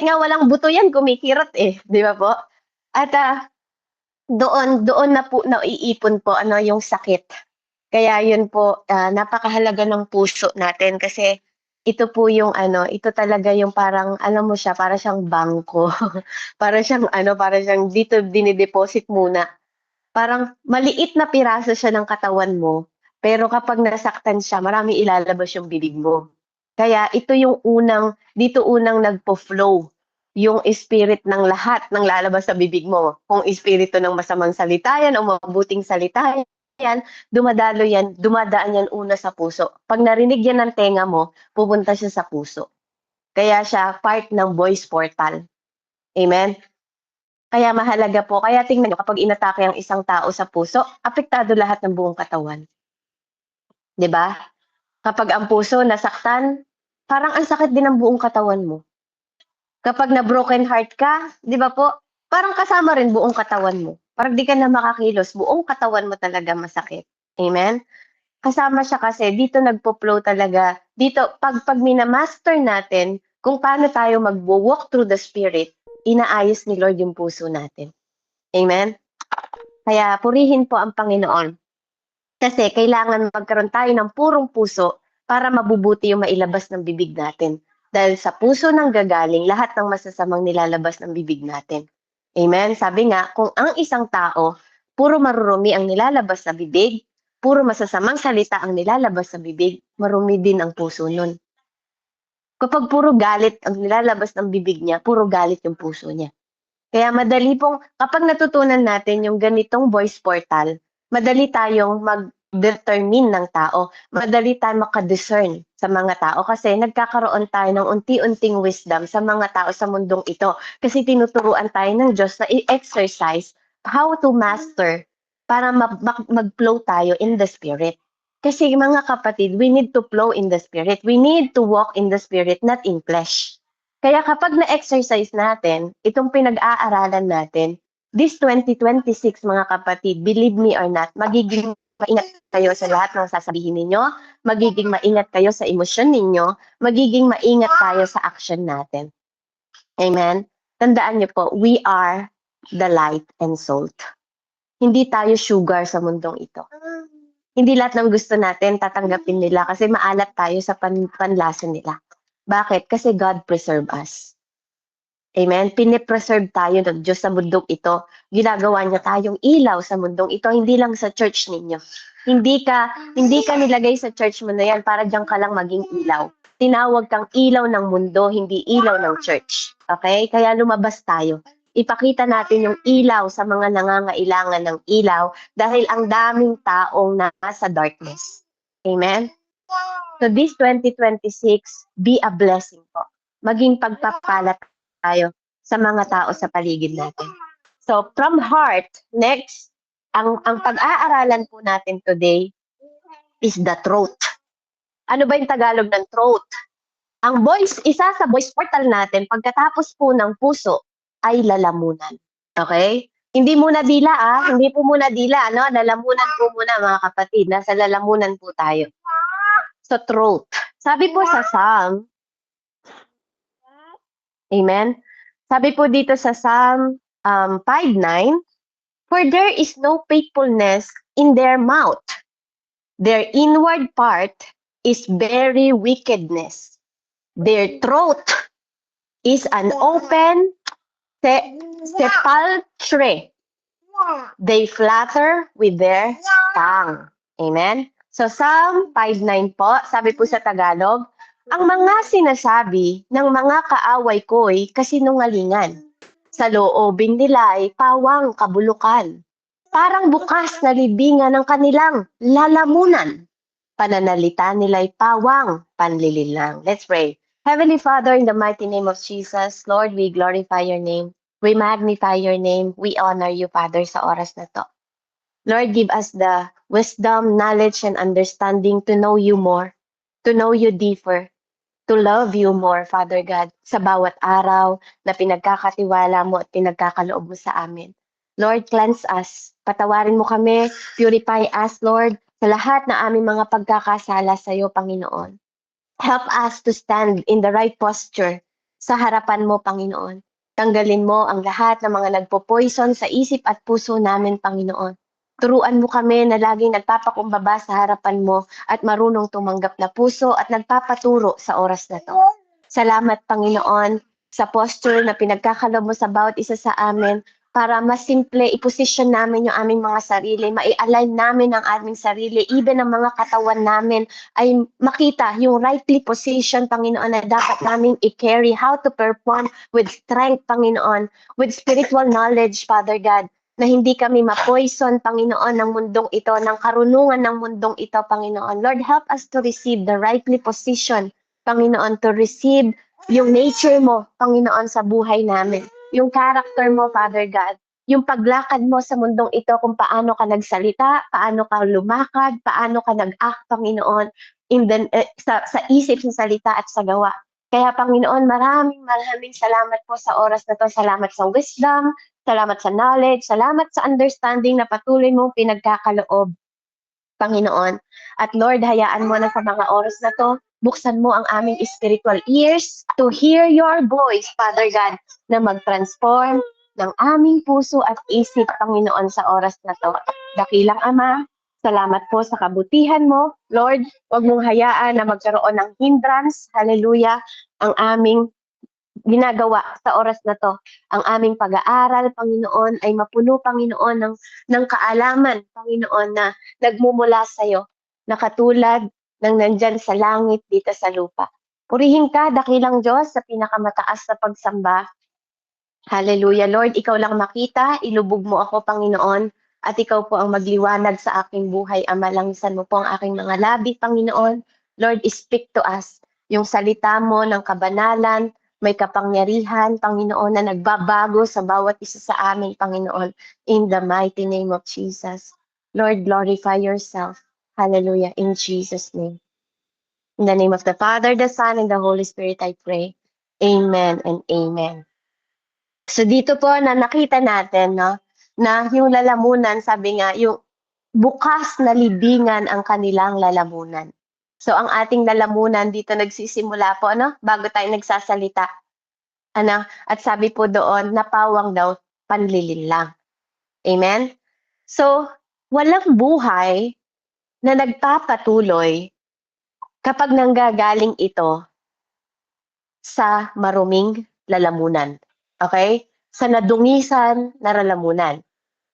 Kahit nga walang buto yan, kumikirot eh, di ba po? At doon na po naiipon po yung sakit. Kaya yun po, napakahalaga ng puso natin kasi ito po yung ito talaga yung parang alam mo siya, para siyang bangko. Para siyang dito dinideposit muna. Parang maliit na piraso siya ng katawan mo, pero kapag nasaktan siya, maraming ilalabas yung bibig mo. Kaya ito yung dito unang nagpo-flow yung spirit ng lahat ng lalabas sa bibig mo. Kung espiritu ng masamang salita yan o mabuting salita yan, dumadaan yan una sa puso. Pag narinig yan ng tenga mo, pupunta siya sa puso. Kaya siya part ng voice portal. Amen? Kaya mahalaga po. Kaya tingnan nyo, kapag inatake ang isang tao sa puso, apektado lahat ng buong katawan. 'Di ba? Kapag ang puso nasaktan, parang ang sakit din ng buong katawan mo. Kapag na broken heart ka, 'di ba po? Parang kasama rin buong katawan mo. Parang di ka na makakilos, buong katawan mo talaga masakit. Amen? Kasama siya kasi dito nagpo-flow talaga. Dito pag minamaster natin kung paano tayo magwo-walk through the spirit, inaayos ni Lord yung puso natin. Amen? Kaya purihin po ang Panginoon. Kasi kailangan magkaroon tayo ng purong puso para mabubuti yung mailabas ng bibig natin. Dahil sa puso nang gagaling lahat ng masasamang nilalabas ng bibig natin. Amen? Sabi nga, kung ang isang tao, puro marurumi ang nilalabas sa bibig, puro masasamang salita ang nilalabas sa bibig, marumi din ang puso nun. Kapag puro galit ang nilalabas ng bibig niya, puro galit yung puso niya. Kaya madali pong, kapag natutunan natin yung ganitong voice portal, madali tayong mag-determine ng tao. Madali tayong makadiscern sa mga tao kasi nagkakaroon tayo ng unti-unting wisdom sa mga tao sa mundong ito. Kasi tinuturuan tayo ng Diyos na i-exercise how to master para mag-flow tayo in the Spirit. Kasi mga kapatid, we need to flow in the Spirit. We need to walk in the Spirit, not in flesh. Kaya kapag na-exercise natin, itong pinag-aaralan natin, this 2026 mga kapatid, believe me or not, magiging maingat kayo sa lahat ng sasabihin ninyo, magiging maingat kayo sa emosyon ninyo, magiging maingat tayo sa action natin. Amen? Tandaan niyo po, we are the light and salt. Hindi tayo sugar sa mundong ito. Hindi lahat ng gusto natin tatanggapin nila kasi maalat tayo sa panlasa nila. Bakit? Kasi God preserve us. Amen? Pinipreserve tayo ng Diyos sa mundong ito. Ginagawa niya tayong ilaw sa mundong ito, hindi lang sa church ninyo. Hindi ka nilagay sa church mo na yan para diyan ka lang maging ilaw. Tinawag kang ilaw ng mundo, hindi ilaw ng church. Okay? Kaya lumabas tayo. Ipakita natin yung ilaw sa mga nangangailangan ng ilaw dahil ang daming taong nasa darkness. Amen? So this 2026, be a blessing po. Maging pagpapalat tayo sa mga tao sa paligid natin. So from heart, next, ang pag-aaralan po natin today is the throat. Ano ba yung Tagalog ng throat? Ang voice, isa sa voice portal natin, pagkatapos po ng puso, ay lalamunan. Okay? Hindi muna dila hindi po muna dila, no? Lalamunan po muna mga kapatid, nasa lalamunan po tayo. So throat. Sabi po sa Psalm, amen? Sabi po dito sa Psalm 5:9, for there is no faithfulness in their mouth. Their inward part is very wickedness. Their throat is an open sepulchre. They flatter with their tongue. Amen? So Psalm 5:9 po, sabi po sa Tagalog, ang mga sinasabi ng mga kaaway ko'y kasinungalingan. Sa loobin nila ay pawang kabulukan. Parang bukas na libingan ng kanilang lalamunan. Pananalita nila'y pawang panlilinlang. Let's pray. Heavenly Father, in the mighty name of Jesus, Lord, we glorify your name. We magnify your name. We honor you, Father, sa oras na to. Lord, give us the wisdom, knowledge, and understanding to know you more, to know you deeper, to love you more, Father God, sa bawat araw na pinagkakatiwala mo at pinagkakaloob mo sa amin. Lord, cleanse us. Patawarin mo kami. Purify us, Lord, sa lahat na aming mga pagkakasala sa iyo, Panginoon. Help us to stand in the right posture sa harapan mo, Panginoon. Tanggalin mo ang lahat ng mga nagpo-poison sa isip at puso namin, Panginoon. Turuan mo kami na laging nagpapakumbaba sa harapan mo at marunong tumanggap na puso at nagpapaturo sa oras na to. Salamat, Panginoon, sa posture na pinagkakalob mo sa bawat isa sa amin para mas simple i-position namin yung aming mga sarili, mai-align namin ang aming sarili, even ang mga katawan namin ay makita yung rightly position, Panginoon, na dapat naming i-carry, how to perform with strength, Panginoon, with spiritual knowledge, Father God, na hindi kami ma-poison, Panginoon, ng mundong ito, ng karunungan ng mundong ito, Panginoon. Lord, help us to receive the rightly position, Panginoon, to receive yung nature mo, Panginoon, sa buhay namin. Yung character mo, Father God, yung paglakad mo sa mundong ito, kung paano ka nagsalita, paano ka lumakad, paano ka nag-act, Panginoon, sa isip, sa salita, at sa gawa. Kaya, Panginoon, maraming salamat po sa oras na to. Salamat sa wisdom, salamat sa knowledge, salamat sa understanding na patuloy mong pinagkakaloob, Panginoon. At Lord, hayaan mo na sa mga oras na to, buksan mo ang aming spiritual ears to hear your voice, Father God, na mag-transform ng aming puso at isip, Panginoon, sa oras na to. Dakilang Ama, salamat po sa kabutihan mo. Lord, huwag mong hayaan na magkaroon ng hindrance, hallelujah, ang aming ginagawa sa oras na to. Ang aming pag-aaral, Panginoon, ay mapuno, Panginoon, ng kaalaman, Panginoon, na nagmumula sa iyo, na katulad ng nandyan sa langit dito sa lupa. Purihin ka, dakilang Diyos, sa pinakamataas na pagsamba. Hallelujah, Lord, ikaw lang makita, ilubog mo ako, Panginoon, at ikaw po ang magliwanag sa aking buhay. Ama, langisan mo po ang aking mga labi, Panginoon. Lord, speak to us. Yung salita mo ng kabanalan, may kapangyarihan, Panginoon, na nagbabago sa bawat isa sa amin, Panginoon, in the mighty name of Jesus. Lord, glorify yourself. Hallelujah, in Jesus' name. In the name of the Father, the Son, and the Holy Spirit, I pray. Amen and amen. So dito po na nakita natin, no, na yung lalamunan, sabi nga, yung bukas na libingan ang kanilang lalamunan. So ang ating lalamunan dito nagsisimula po, no, bago tayo nagsasalita. Ano, at sabi po doon, napawang daw panlilinlang. Amen? So, walang buhay na nagpapatuloy kapag nanggagaling ito sa maruming lalamunan. Okay? Sa nadungisan na lalamunan.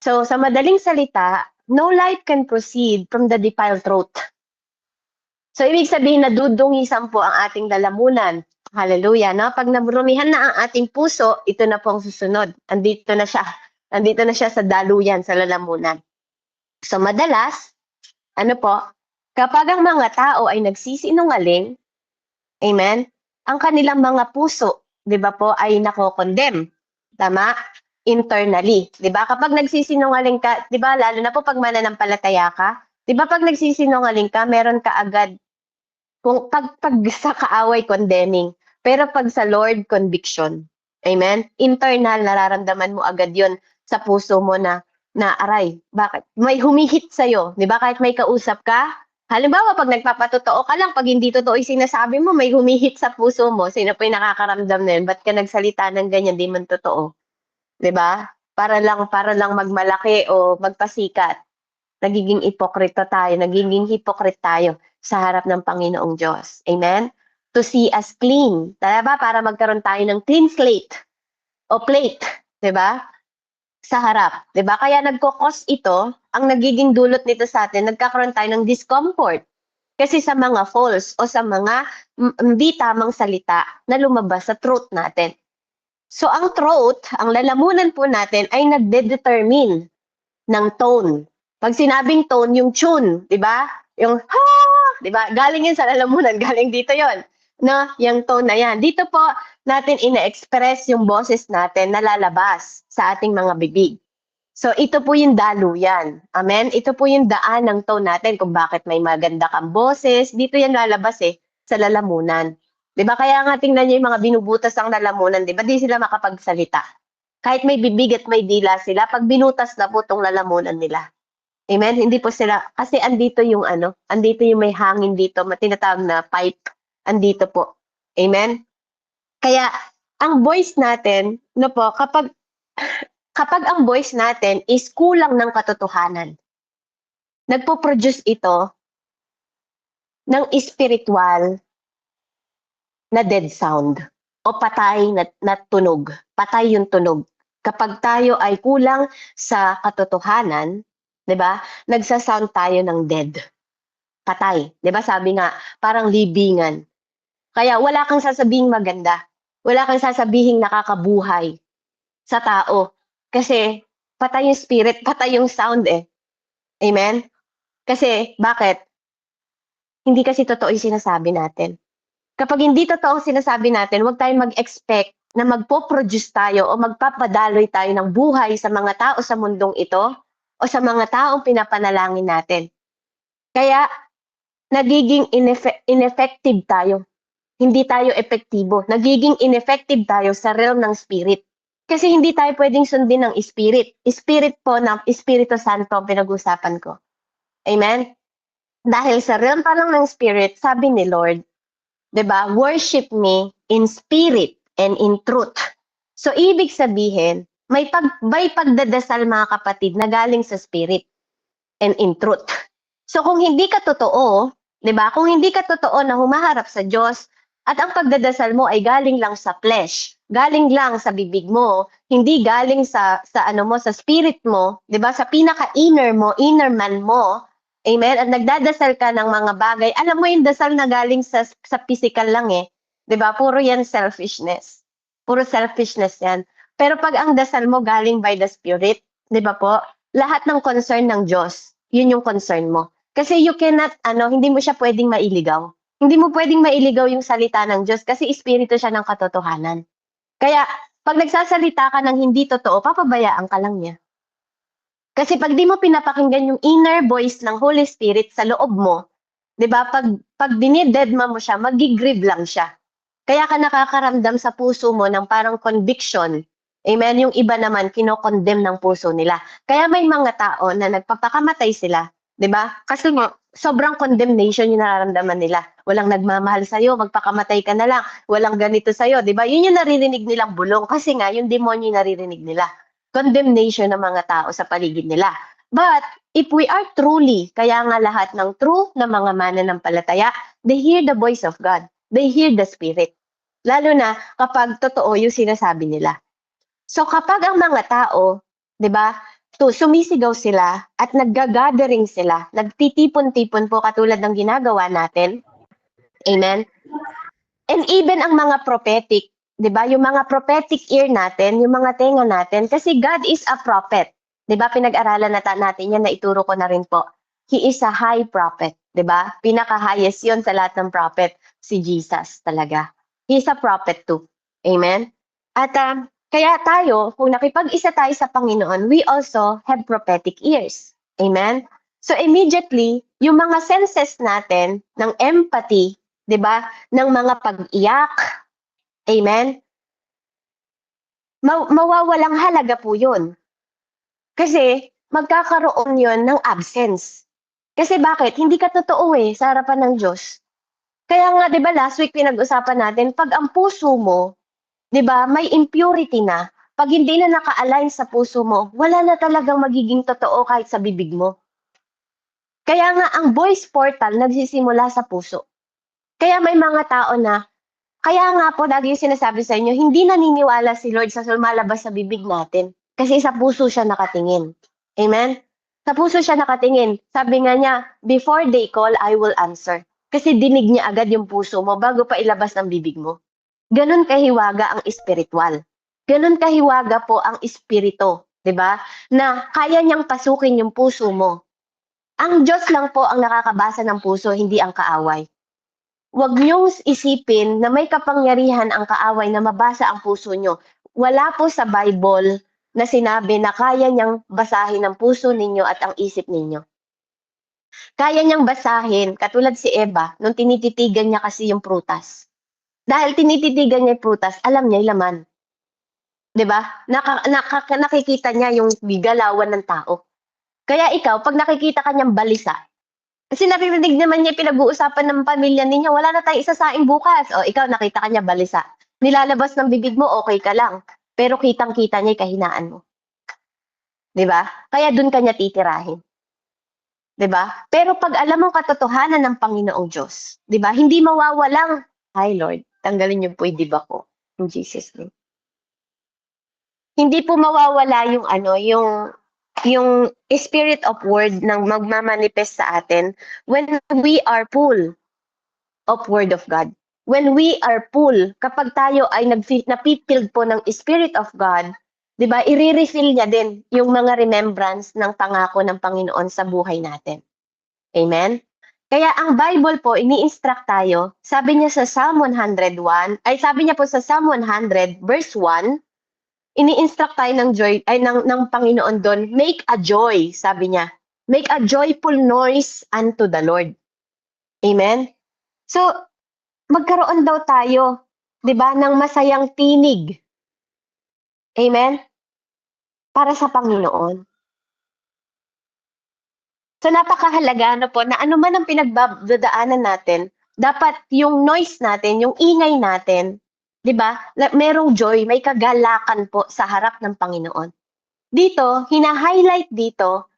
So, sa madaling salita, no life can proceed from the defiled throat. So, ibig sabihin na dudungisan po ang ating lalamunan. Hallelujah, no? Pag narumihan na ang ating puso, ito na po ang susunod. Andito na siya. Andito na siya sa daluyan, sa lalamunan. So, madalas, ano po, kapag ang mga tao ay nagsisinungaling, amen, ang kanilang mga puso, di ba po, ay nako-condemn. Tama? Internally. Di ba? Kapag nagsisinungaling ka, di ba, lalo na po pag mananampalataya ka, di ba pag nagsisinungaling ka, meron ka agad, kung pag sa kaaway, condemning. Pero pag sa Lord, conviction. Amen? Internal, nararamdaman mo agad yon sa puso mo na aray, bakit? May humihit sa'yo. Di ba? Kahit may kausap ka, halimbawa, pag nagpapatotoo ka lang, pag hindi totoo yung sinasabi mo, may humihit sa puso mo. Sino po yung nakakaramdam na yun? Ba't ka nagsalita ng ganyan, di man totoo? Di ba? Para lang magmalaki o magpasikat. Nagiging ipokrito tayo, nagiging hypocrite tayo sa harap ng Panginoong Diyos. Amen? To see us clean. Diba? Para magkaroon tayo ng clean slate o plate. Diba? Sa harap. Diba? Kaya nagkukos ito, ang nagiging dulot nito sa atin, nagkakaroon tayo ng discomfort. Kasi sa mga false o sa mga hindi tamang salita na lumabas sa throat natin. So ang throat, ang lalamunan po natin ay nagde-determine ng tone. Pag sinabing tone, yung tune, di ba? Yung ha, di ba? Galing yun sa lalamunan, galing dito yon. No, yung tone na yan. Dito po natin ina-express yung boses natin na lalabas sa ating mga bibig. So ito po yung daluyan. Amen? Ito po yung daan ng tone natin kung bakit may maganda kang boses. Dito yan lalabas sa lalamunan. Di ba? Kaya nga tingnan niyo yung mga binubutas ng lalamunan, di ba? Di sila makapagsalita. Kahit may bibig at may dila sila, pag binutas na po itong lalamunan nila. Amen? Hindi po sila, kasi andito yung andito yung may hangin dito, tinatawag na pipe, andito po. Amen? Kaya, ang voice natin, no po, kapag ang voice natin is kulang ng katotohanan, nagpo-produce ito ng spiritual na dead sound o patay na tunog. Patay yung tunog. Kapag tayo ay kulang sa katotohanan, 'di ba? Nagsa-sound tayo ng dead. Patay, 'di ba? Sabi nga, parang libingan. Kaya wala kang sasabihing maganda. Wala kang sasabihing nakakabuhay sa tao. Kasi patay yung spirit, patay yung sound eh. Amen? Kasi bakit? Hindi kasi totoo yung sinasabi natin. Kapag hindi totoo ang sinasabi natin, huwag tayong mag-expect na magpo-produce tayo o magpapadaloy tayo ng buhay sa mga tao sa mundong ito o sa mga taong pinapanalangin natin. Kaya nagiging ineffective tayo. Hindi tayo epektibo. Nagiging ineffective tayo sa realm ng spirit. Kasi hindi tayo pwedeng sundin ng spirit. Spirit po ng Espiritu Santo ang pinag-usapan ko. Amen? Dahil sa realm pa lang ng spirit, sabi ni Lord, 'di ba? Worship me in spirit and in truth. So ibig sabihin, may pagdadasal mga kapatid na galing sa spirit and in truth. So kung hindi ka totoo, 'di ba? Kung hindi ka totoo na humaharap sa Diyos at ang pagdadasal mo ay galing lang sa flesh, galing lang sa bibig mo, hindi galing sa ano mo, sa spirit mo, 'di ba? Sa pinaka-inner mo, inner man mo. Amen. At nagdadasal ka ng mga bagay. Alam mo yung dasal na galing sa physical lang eh. 'Di ba? Puro yan selfishness. Puro selfishness yan. Pero pag ang dasal mo galing by the Spirit, 'di ba po? Lahat ng concern ng Diyos, yun yung concern mo. Kasi you cannot, hindi mo siya pwedeng mailigaw. Hindi mo pwedeng mailigaw yung salita ng Diyos kasi espiritu siya ng katotohanan. Kaya, pag nagsasalita ka ng hindi totoo, papabayaan ka lang niya. Kasi pag di mo pinapakinggan yung inner voice ng Holy Spirit sa loob mo, 'di ba? Pag dinidedma mo siya, maggi-grieve lang siya. Kaya ka nakakaramdam sa puso mo ng parang conviction. Amen? Yung iba naman, kinokondemn ng puso nila. Kaya may mga tao na nagpapakamatay sila, 'di ba? Kasi nga, sobrang condemnation yung nararamdaman nila. Walang nagmamahal sa'yo, magpakamatay ka na lang. Walang ganito sa'yo, 'di ba? Yun yung naririnig nilang bulong. Kasi nga, yung demonyo yung naririnig nila. Condemnation ng mga tao sa paligid nila. But, if we are truly, kaya nga lahat ng true na mga mananampalataya, they hear the voice of God. They hear the Spirit. Lalo na kapag totoo yung sinasabi nila. So kapag ang mga tao, 'di ba, sumisigaw sila at nagga-gathering sila, nagtitipon-tipon po katulad ng ginagawa natin. Amen. And even ang mga prophetic, 'di ba? Yung mga prophetic ear natin, yung mga tenga natin kasi God is a prophet. 'Di ba? Pinag-aralan natin 'yan na ituro ko na rin po. He is a high prophet, 'di ba? Pinaka-highest 'yon sa lahat ng prophet, si Jesus talaga. He is a prophet too. Amen. At kaya tayo, kung nakipag-isa tayo sa Panginoon, we also have prophetic ears. Amen. So immediately, yung mga senses natin ng empathy, 'di ba? Ng mga pag-iyak, amen? Mawawalang halaga po 'yun. Kasi magkakaroon 'yon ng absence. Kasi bakit? Hindi ka totoo sa harapan ng Diyos. Kaya nga 'di ba last week pinag-usapan natin, 'pag ang puso mo, 'di ba, may impurity na, 'pag hindi na naka-align sa puso mo, wala na talagang magiging totoo kahit sa bibig mo. Kaya nga ang voice portal nagsisimula sa puso. Kaya may mga tao na kaya nga po lagi yung sinasabi sa inyo, hindi naniniwala si Lord sa lumalabas sa bibig natin. Kasi sa puso siya nakatingin. Amen? Sa puso siya nakatingin. Sabi nga niya, before they call, I will answer. Kasi dinig niya agad yung puso mo bago pa ilabas ng bibig mo. Ganon kahiwaga ang espiritual. Ganon kahiwaga po ang espiritu. 'Di ba? Na kaya niyang pasukin yung puso mo. Ang Diyos lang po ang nakakabasa ng puso, hindi ang kaaway. Huwag niyong isipin na may kapangyarihan ang kaaway na mabasa ang puso niyo. Wala po sa Bible na sinabi na kaya niyang basahin ang puso ninyo at ang isip ninyo. Kaya niyang basahin, katulad si Eva, nung tinititigan niya kasi yung prutas. Dahil tinititigan niya yung prutas, alam niya yung laman. 'Di ba? Nakikita niya yung galawan ng tao. Kaya ikaw, pag nakikita ka niyang balisa, kasi naririnig naman niya pinag-uusapan ng pamilya ninyo, wala na tayong isasaing bukas. O ikaw nakita ka niya balisa. Nilalabas ng bibig mo, okay ka lang. Pero kitang-kita niya yung kahinaan mo. 'Di ba? Kaya dun ka niya titirahin. 'Di ba? Pero pag alam mo katotohanan ng Panginoong Diyos, 'di ba? Hindi mawawalang, "Hi Lord, tanggalin niyo po yung diba ko." In Jesus name. Hindi po mawawala yung ano, yung spirit of word ng magmamanifest sa atin when we are full of word of God. When we are full, kapag tayo ay napipild po ng Spirit of God, 'di ba, i-re-refill niya din yung mga remembrance ng pangako ng Panginoon sa buhay natin. Amen? Kaya ang Bible po, ini-instruct tayo, sabi niya sa Psalm 101, ay sabi niya po sa Psalm 100 verse 1, ini-instruct tayo ng joy ay ng Panginoon doon, make a joy, sabi niya. Make a joyful noise unto the Lord. Amen? So, magkaroon daw tayo, 'di ba, ng masayang tinig. Amen? Para sa Panginoon. So napakahalaga ano po na ano man ang pinagdadaanan natin, dapat yung noise natin, yung ingay natin, 'di ba, merong joy, may kagalakan po sa harap ng Panginoon. Dito, hina-highlight dito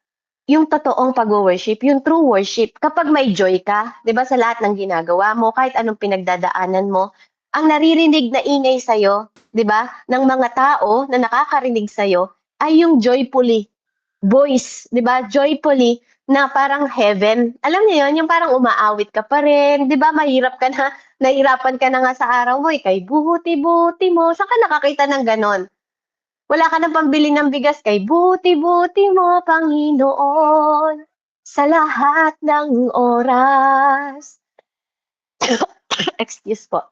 yung totoong pagwo-worship, yung true worship. Kapag may joy ka, 'di ba, sa lahat ng ginagawa mo, kahit anong pinagdadaanan mo, ang naririnig na ingay sa'yo, 'di ba, ng mga tao na nakakarinig sa'yo ay yung joyfully voice, 'di ba? Joyfully na parang heaven. Alam niyo 'yun, yung parang umaawit ka pa rin, 'di ba? Mahirap ka na, nahihirapan ka na nga sa araw mo, kay buti-buti mo. Saan ka nakakita ng gano'n? Wala ka ng pambili ng bigas, kay buti-buti mo, Panginoon, sa lahat ng oras. Excuse po.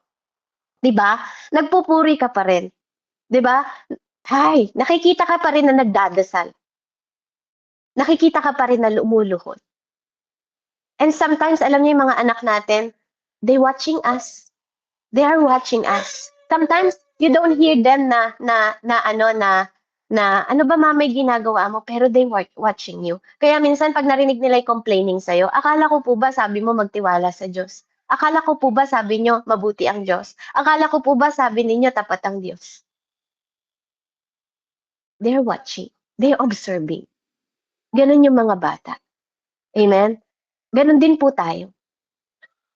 'Di ba? Nagpupuri ka pa rin, 'di ba? Hay, nakikita ka pa rin na nagdadasal. Nakikita ka pa rin na lumuluhod. And sometimes, alam niyo yung mga anak natin, they watching us. They are watching us. Sometimes, you don't hear them na ano ba mama yung ginagawa mo, pero they watching you. Kaya minsan, pag narinig nila yung complaining sa'yo, akala ko po ba sabi mo magtiwala sa Diyos? Akala ko po ba sabi niyo mabuti ang Diyos? Akala ko po ba sabi ninyo tapat ang Diyos? They're watching. They're observing. Ganun yung mga bata. Amen? Ganun din po tayo.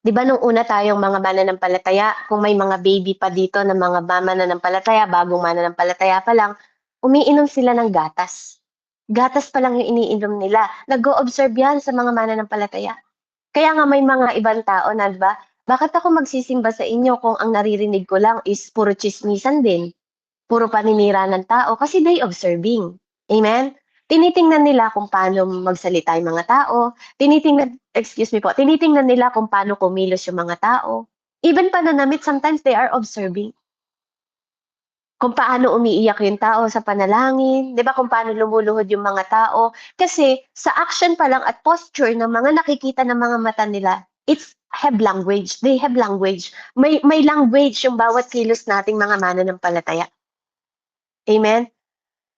'Di ba nung una tayong mga mananampalataya, kung may mga baby pa dito na mga mananampalataya, bagong mananampalataya pa lang, umiinom sila ng gatas. Gatas pa lang yung iniinom nila. Nag-o-observe yan sa mga mananampalataya. Kaya nga may mga ibang tao na, 'di ba, bakit ako magsisimba sa inyo kung ang naririnig ko lang is puro tsismisan din, puro paninira ng tao, kasi they observing. Amen? Tinitingnan nila kung paano magsalita yung mga tao, tinitingnan nila kung paano kumilos yung mga tao. Even pananamit, sometimes they are observing. Kung paano umiiyak yung tao sa panalangin, 'di ba, kung paano lumuluhod yung mga tao. Kasi sa action pa lang at posture ng mga nakikita ng mga mata nila, it's have language. They have language. May language yung bawat kilos nating mga mananampalataya. Amen?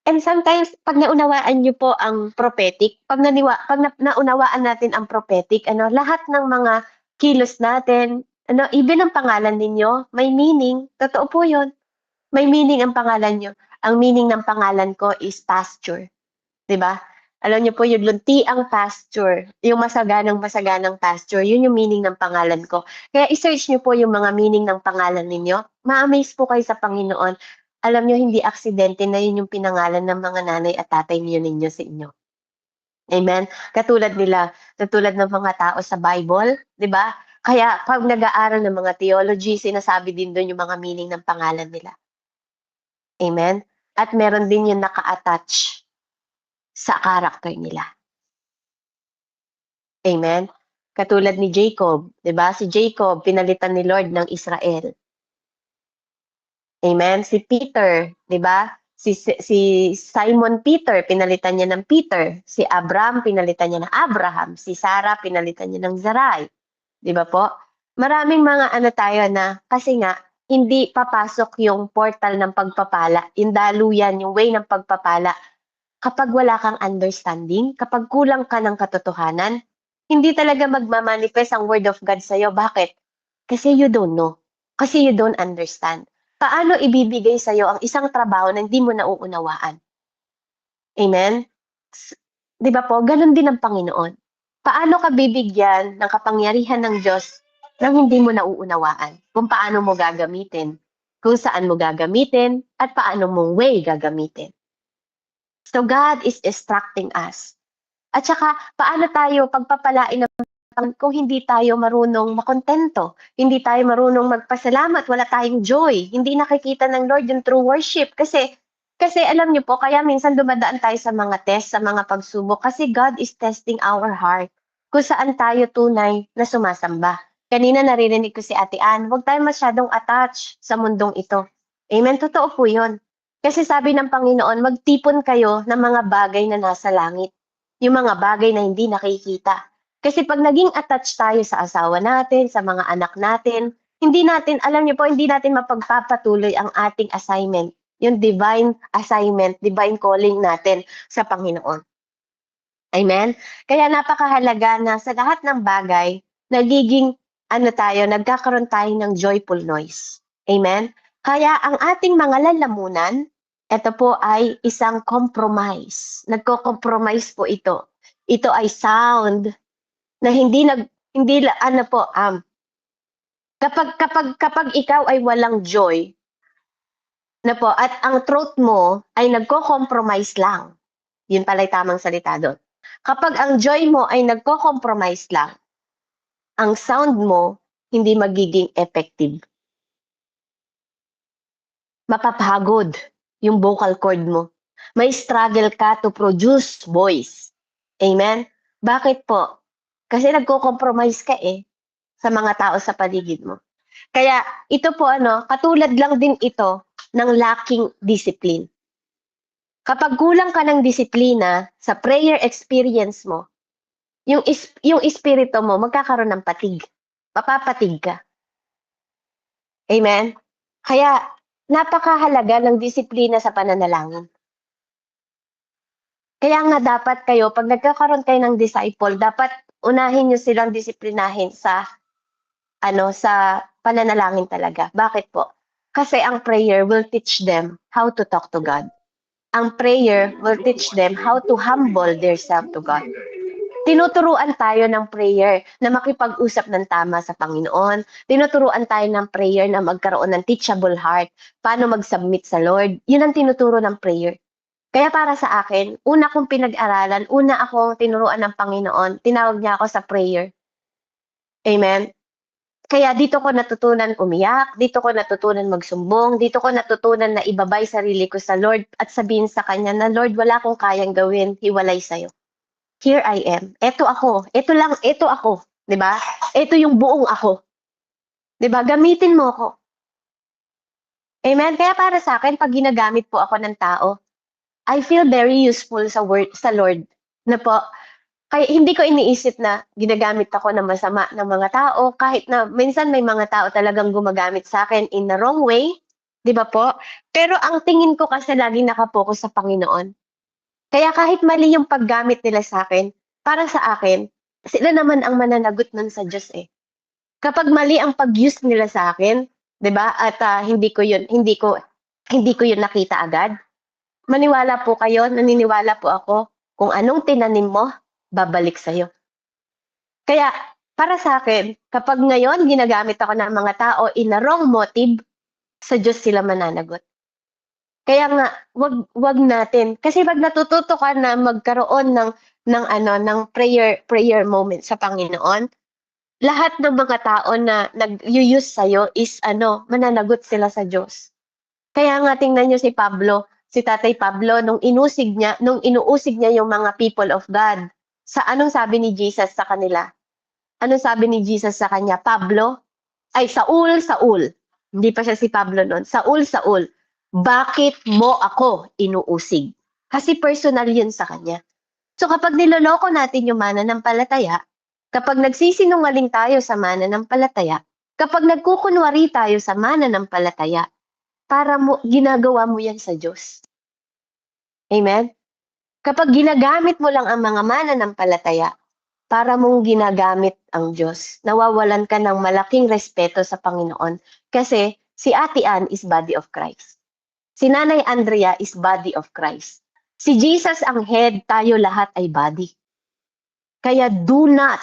And sometimes, 'pag naunawaan niyo po ang prophetic, 'pag naunawaan natin ang prophetic, ano, lahat ng mga kilos natin, ano, even ang pangalan ninyo may meaning, totoo po 'yun. May meaning ang pangalan niyo. Ang meaning ng pangalan ko is pasture, 'di ba? Alam niyo po yung luntiang pasture, yung masaganang pasture, 'yun yung meaning ng pangalan ko. Kaya i-search niyo po yung mga meaning ng pangalan ninyo, ma-amaze po kayo sa Panginoon. Alam niyo hindi aksidente na 'yun yung pinangalan ng mga nanay at tatay ninyo sa inyo. Amen? Katulad ng mga tao sa Bible, 'di ba? Kaya 'pag nag-aaral ng mga theology, sinasabi din dun yung mga meaning ng pangalan nila. Amen? At meron din yung naka-attach sa character nila. Amen? Katulad ni Jacob, 'di ba? Si Jacob pinalitan ni Lord ng Israel. Amen? Si Peter, 'di ba? Si Simon Peter, pinalitan niya ng Peter. Si Abraham, pinalitan niya ng Abraham. Si Sarah, pinalitan niya ng Sarai. 'Di ba po? Maraming mga ano tayo na kasi nga hindi papasok yung portal ng pagpapala, yung daluyan, yung way ng pagpapala kapag wala kang understanding, kapag kulang ka ng katotohanan, hindi talaga magma-manifest ang word of God sa'yo. Bakit? Kasi you don't know. Kasi you don't understand. paano ibibigay sa'yo ang isang trabaho na hindi mo nauunawaan? Amen? 'Di ba po, gano'n din ang Panginoon. Paano ka bibigyan ng kapangyarihan ng Diyos ng hindi mo nauunawaan? Kung paano mo gagamitin, kung saan mo gagamitin, at paano mong way gagamitin. So God is instructing us. At saka, paano tayo pagpapalain ng Panginoon kung hindi tayo marunong makontento, hindi tayo marunong magpasalamat, wala tayong joy, hindi nakikita ng Lord yung true worship. Kasi alam niyo po, kaya minsan dumadaan tayo sa mga test, sa mga pagsubok, kasi God is testing our heart kung saan tayo tunay na sumasamba. Kanina naririnig ko si Ate Ann, huwag tayo masyadong attached sa mundong ito. Amen? Totoo po yun. Kasi sabi ng Panginoon, magtipon kayo ng mga bagay na nasa langit, yung mga bagay na hindi nakikita. Kasi pag naging attached tayo sa asawa natin, sa mga anak natin, hindi natin, alam niyo po, hindi natin mapagpapatuloy ang ating assignment, yung divine assignment, divine calling natin sa Panginoon. Amen? Kaya napakahalaga na sa lahat ng bagay, nagiging, nagkakaroon tayo ng joyful noise. Amen? Kaya ang ating mga lalamunan, ito po ay isang compromise. Nagko-compromise po ito. Ito ay sound na kapag ikaw ay walang joy, na po, at ang throat mo ay nagko-compromise lang. Yun pala yung tamang salita doon. Kapag ang joy mo ay nagko-compromise lang, ang sound mo hindi magiging effective. Mapapagod yung vocal cord mo. May struggle ka to produce voice. Amen? Bakit po? Kasi nagko-compromise ka sa mga tao sa paligid mo. Kaya ito po katulad lang din ito ng lacking discipline. Kapag kulang ka ng disiplina sa prayer experience mo, yung espiritu mo magkakaroon ng patig. Mapapatig ka. Amen? Kaya napakahalaga ng disiplina sa pananalangin. Kaya nga dapat kayo, pag nagkakaroon kayo ng disciple, dapat unahin nyo silang disiplinahin sa pananalangin talaga. Bakit po? Kasi ang prayer will teach them how to talk to God. Ang prayer will teach them how to humble themselves to God. Tinuturuan tayo ng prayer na makipag-usap ng tama sa Panginoon. Tinuturuan tayo ng prayer na magkaroon ng teachable heart. Paano mag-submit sa Lord. Yun ang tinuturo ng prayer. Kaya para sa akin, una kong pinag-aralan, una akong tinuruan ng Panginoon, tinawag niya ako sa prayer. Amen? Kaya dito ko natutunan umiyak, dito ko natutunan magsumbong, dito ko natutunan na ibabay sarili ko sa Lord at sabihin sa Kanya na, Lord, wala akong kayang gawin, hiwalay sa'yo. Here I am. Ito ako. Ito lang, ito ako. 'Di ba? Ito yung buong ako. 'Di ba? Gamitin mo ako. Amen. Kaya para sa akin, pag ginagamit po ako ng tao, I feel very useful sa Lord. Na po, kaya hindi ko iniisip na ginagamit ako ng masama ng mga tao, kahit na minsan may mga tao talagang gumagamit sa akin in the wrong way, 'di ba po? Pero ang tingin ko kasi laging nakapokus sa Panginoon. Kaya kahit mali yung paggamit nila sa akin, para sa akin, sila naman ang mananagot nun sa Diyos Kapag mali ang pag-use nila sa akin, 'di ba? At hindi ko yun nakita agad. Maniwala po kayo, naniniwala po ako, kung anong tinanim mo, babalik sa'yo. Kaya para sa akin, kapag ngayon ginagamit ako ng mga tao in a wrong motive, sa Diyos sila mananagot. Kaya nga, wag natin. Kasi pag natututo ka na magkaroon ng prayer moment sa Panginoon, lahat ng mga tao na nag-use sa'yo is mananagot sila sa Diyos. Kaya nga tingnan niyo si Pablo, si Tatay Pablo, nung inuusig niya yung mga people of God, anong sabi ni Jesus sa kanila? Anong sabi ni Jesus sa kanya? Saul, Saul. Hindi pa siya si Pablo noon. Saul, Saul. Bakit mo ako inuusig? Kasi personal yun sa kanya. So kapag niloloko natin yung mananampalataya, kapag nagsisinungaling tayo sa mananampalataya, kapag nagkukunwari tayo sa mananampalataya, ginagawa mo yan sa Diyos. Amen? Kapag ginagamit mo lang ang mga mananampalataya, para mong ginagamit ang Diyos, nawawalan ka ng malaking respeto sa Panginoon. Kasi Si Ate Ann is body of Christ. Si Nanay Andrea is body of Christ. Si Jesus ang head, tayo lahat ay body. Kaya do not,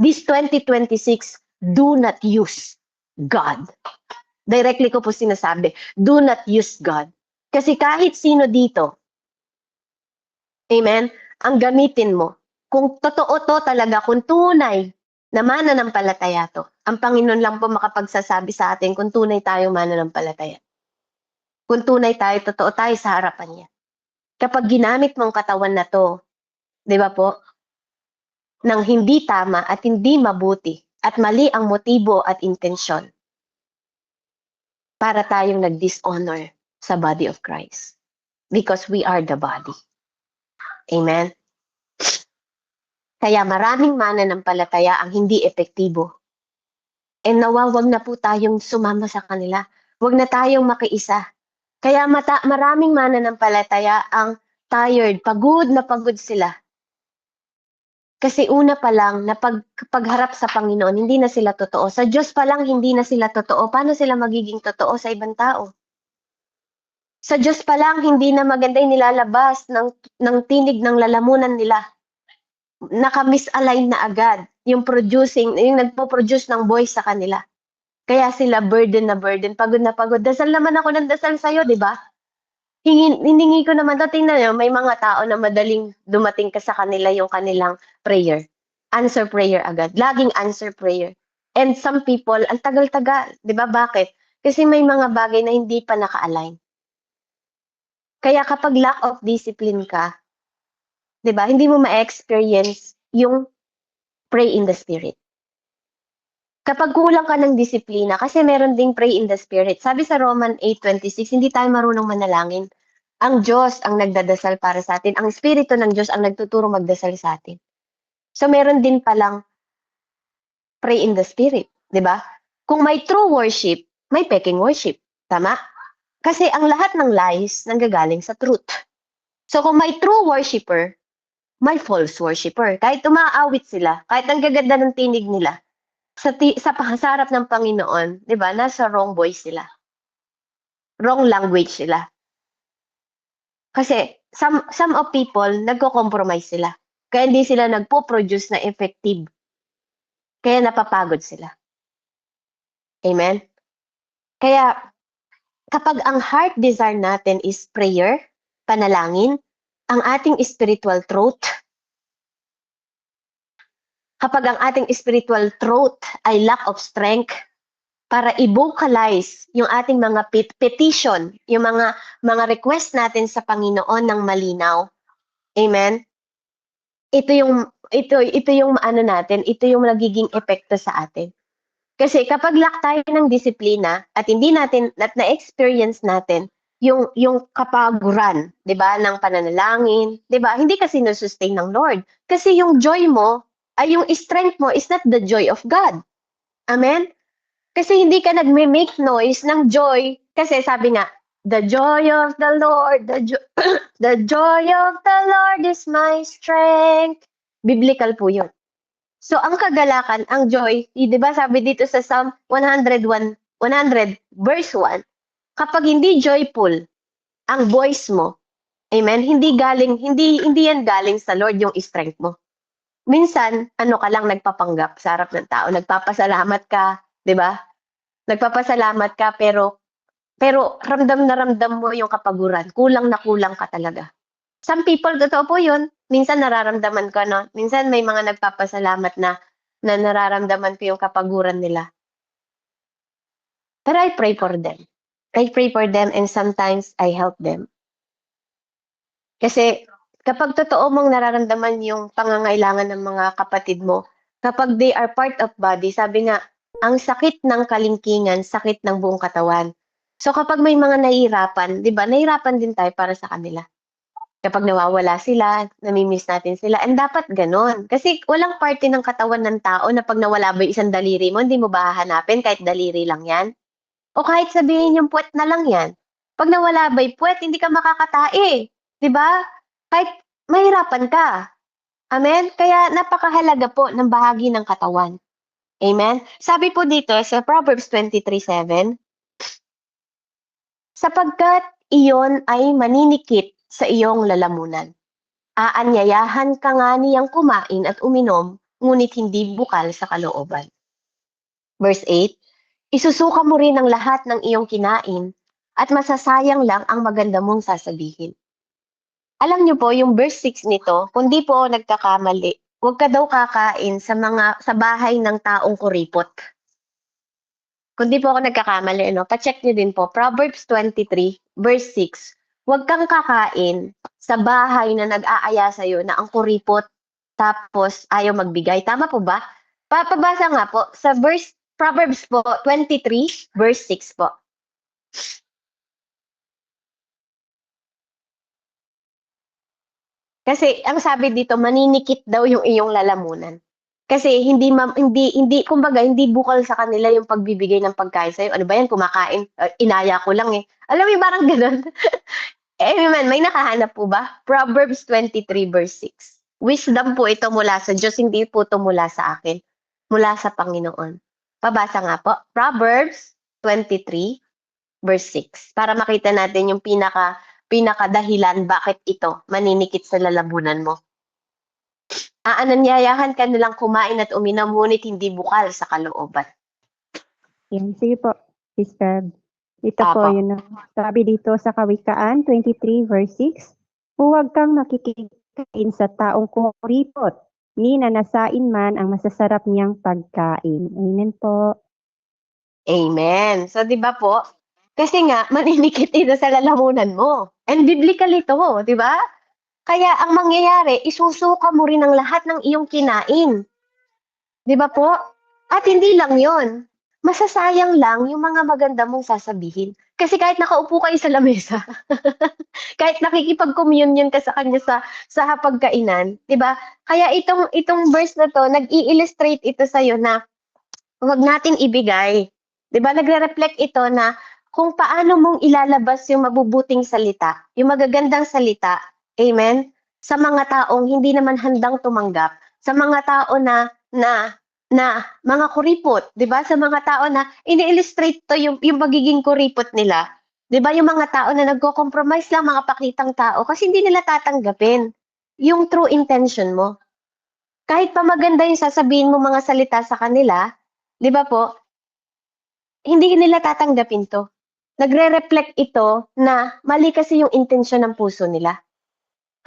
this 2026, do not use God. Directly ko po sinasabi, do not use God. Kasi kahit sino dito, amen, ang gamitin mo, kung totoo to talaga, kung tunay na mananampalataya to, ang Panginoon lang po makapagsasabi sa atin kung tunay tayong mananampalataya. Kung tunay tayo, totoo tayo sa harapan niya. Kapag ginamit mong katawan na to, di ba po, nang hindi tama at hindi mabuti at mali ang motibo at intensyon, para tayong nag-dishonor sa body of Christ. Because we are the body. Amen? Kaya maraming mananampalataya ang hindi epektibo. And nawawag na po tayong sumama sa kanila. Huwag na tayong makiisa. Kaya maraming mananampalataya ang tired, pagod na pagod sila. Kasi una pa lang, na pagharap sa Panginoon, hindi na sila totoo. Sa Diyos pa lang, hindi na sila totoo. Paano sila magiging totoo sa ibang tao? Sa Diyos pa lang, hindi na maganda yung nilalabas ng tinig ng lalamunan nila. Naka-misalign na agad yung nagpo-produce ng voice sa kanila. Kaya sila burden na burden, pagod na pagod. Dasal naman ako ng dasal sa'yo, di ba? Hiningi ko naman to, tingnan nyo, may mga tao na madaling dumating ka sa kanila yung kanilang prayer. Answer prayer agad. Laging answer prayer. And some people, ang tagal-tagal. Di ba? Bakit? Kasi may mga bagay na hindi pa naka-align. Kaya kapag lack of discipline ka, di ba? Hindi mo ma-experience yung pray in the Spirit. Kapag kulang ka ng disiplina, kasi meron ding pray in the Spirit. Sabi sa Roman 8:26, hindi tayo marunong manalangin. Ang Diyos ang nagdadasal para sa atin. Ang Espiritu ng Diyos ang nagtuturo magdasal sa atin. So meron din palang pray in the Spirit, di ba? Kung may true worship, may peking worship. Tama? Kasi ang lahat ng lies nanggagaling sa truth. So kung may true worshiper, may false worshiper. Kahit umaawit sila, kahit ang gaganda ng tinig nila, sa harap ng Panginoon, di ba, nasa wrong voice sila. Wrong language sila. Kasi some of people, nagko-compromise sila. Kaya hindi sila nagpo-produce na effective. Kaya napapagod sila. Amen? Kaya kapag ang heart desire natin is prayer, panalangin, ang ating spiritual truth, kapag ang ating spiritual truth ay lack of strength, para i-vocalize yung ating mga petition, yung mga request natin sa Panginoon ng malinaw. Amen? Ito yung ano natin, ito yung nagiging epekto sa atin. Kasi kapag lack tayo ng disiplina at hindi natin at na-experience natin yung kapaguran, 'di ba, ng pananalangin, 'di ba? Hindi kasi na-sustain ng Lord. Kasi yung joy mo ay yung strength mo is not the joy of God. Amen? Kasi hindi ka nagme-make noise ng joy. Kasi sabi nga, the joy of the Lord, the joy of the Lord is my strength. Biblical po yun. So, ang kagalakan, ang joy, di ba sabi dito sa Psalm 101, 100 verse 1, kapag hindi joyful ang voice mo, amen, hindi yan galing sa Lord yung strength mo. Minsan, ano ka lang nagpapanggap sa harap ng tao, nagpapasalamat ka, di ba? Nagpapasalamat ka pero ramdam na ramdam mo yung kapaguran. Kulang na kulang ka talaga. Some people, totoo po yun. Minsan nararamdaman ko, no? Minsan may mga nagpapasalamat na nararamdaman ko yung kapaguran nila. Pero I pray for them. I pray for them and sometimes I help them. Kasi kapag totoo mong nararamdaman yung pangangailangan ng mga kapatid mo, kapag they are part of body, sabi nga, ang sakit ng kalingkingan, sakit ng buong katawan. So kapag may mga nahihirapan, di ba, nahihirapan din tayo para sa kanila. Kapag nawawala sila, namimiss natin sila. And dapat ganon. Kasi walang parte ng katawan ng tao na pag nawala ba yung isang daliri mo, hindi mo ba hahanapin kahit daliri lang yan? O kahit sabihin yung puwet na lang yan. Pag nawala ba yung puwet, hindi ka makakatae. Di ba? Kahit mahirapan ka. Amen? Kaya napakahalaga po ng bahagi ng katawan. Amen? Sabi po dito sa Proverbs 23:7, sapagkat iyon ay maninikit sa iyong lalamunan. Aanyayahan ka nga niyang kumain at uminom, ngunit hindi bukal sa kalooban. Verse 8, isusuka mo rin ang lahat ng iyong kinain at masasayang lang ang maganda mong sasabihin. Alam niyo po, yung verse 6 nito, kung di po ako nagkakamali, huwag ka daw kakain sa bahay ng taong kuripot. Kung di po ako nagkakamali, pa-check niyo din po, Proverbs 23, verse 6, huwag kang kakain sa bahay na nag-aaya sa'yo na ang kuripot tapos ayaw magbigay. Tama po ba? Papabasa nga po sa Proverbs po 23, verse 6 po. Kasi ang sabi dito, maninikit daw yung iyong lalamunan. Kasi hindi kumbaga hindi bukal sa kanila yung pagbibigay ng pagkain sa'yo. Ano ba yan, kumakain, inaya ko lang eh. Alam mo yung parang gano'n? Amen. May nakahanap po ba? Proverbs 23 verse 6. Wisdom po ito mula sa Diyos, hindi po ito mula sa akin. Mula sa Panginoon. Pabasa nga po. Proverbs 23 verse 6. Para makita natin yung pinakadahilan bakit ito maninikit sa lalamunan mo. Aananyayahan ka nilang kumain at uminom, ngunit hindi bukal sa kalooban. Yan, sige po, Sister. Ito po Apo. yun. Sabi dito sa Kawikaan 23 verse 6, huwag kang nakikikain sa taong kuripot, ni nanasain man ang masasarap niyang pagkain. Amen po. Amen. So, di ba po? Kasi nga, maninikit ito sa lalamunan mo. And biblical ito, di ba? Kaya ang mangyayari, isusuka mo rin ang lahat ng iyong kinain. Di ba po? At hindi lang yon, masasayang lang yung mga maganda mong sasabihin. Kasi kahit nakaupo kayo sa lamesa, kahit nakikipag-communion ka sa kanya sa hapagkainan, 'di ba? Kaya itong verse na 'to, nag-i-illustrate ito sa iyo na huwag natin ibigay. 'Di ba? Nagre-reflect ito na kung paano mong ilalabas yung mabubuting salita, yung magagandang salita, amen, sa mga taong hindi naman handang tumanggap, sa mga tao na mga kuripot, 'di ba? Sa mga tao na ini-illustrate 'to yung magiging kuripot nila. 'Di ba yung mga tao na nagko-compromise lang, mga pakitang tao kasi hindi nila tatanggapin yung true intention mo. Kahit pa maganda yung sasabihin mo mga salita sa kanila, 'di ba po? Hindi nila tatanggapin 'to. Nagre-reflect ito na mali kasi yung intensyon ng puso nila.